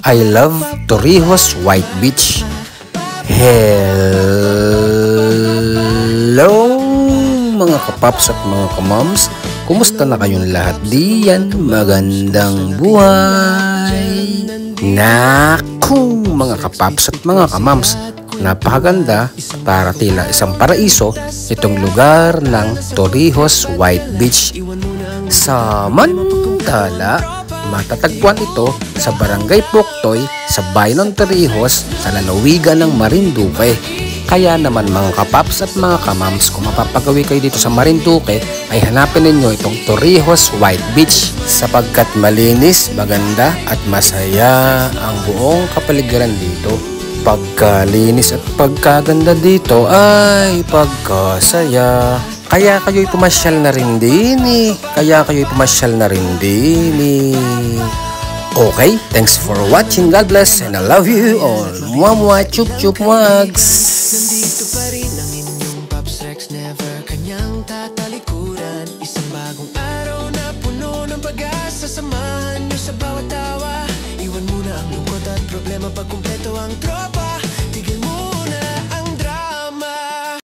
I love Torrijos White Beach. Hello mga kapaps at mga kamams, kumusta na kayong lahat diyan? Magandang buhay! Naku mga kapaps at mga kamams, napakaganda, para tila isang paraiso itong lugar ng Torrijos White Beach. Samantala, matatagpuan ito sa Barangay Puktoy sa bayan ng Torrijos sa lalawigan ng Marinduque. Kaya naman mga kapaps at mga kamams, kung mapapagawi kayo dito sa Marinduque, ay hanapin ninyo itong Torrijos White Beach sapagkat malinis, maganda at masaya ang buong kapaligiran dito. Pagkalinis at pagkaganda dito ay pagkasaya. Kaya kayo'y pumasyal na rin din Okay, thanks for watching. God bless and I love you all. Mwah, chup chup muags. Nandito pa rin ang inyong Pops Rex, never kanyang tatalikuran. Isang bagong araw na puno ng pag-asa, samahan nyo sa bawat tawa. Iwan muna ang lungkot at problema pag kumpleto ang tropa.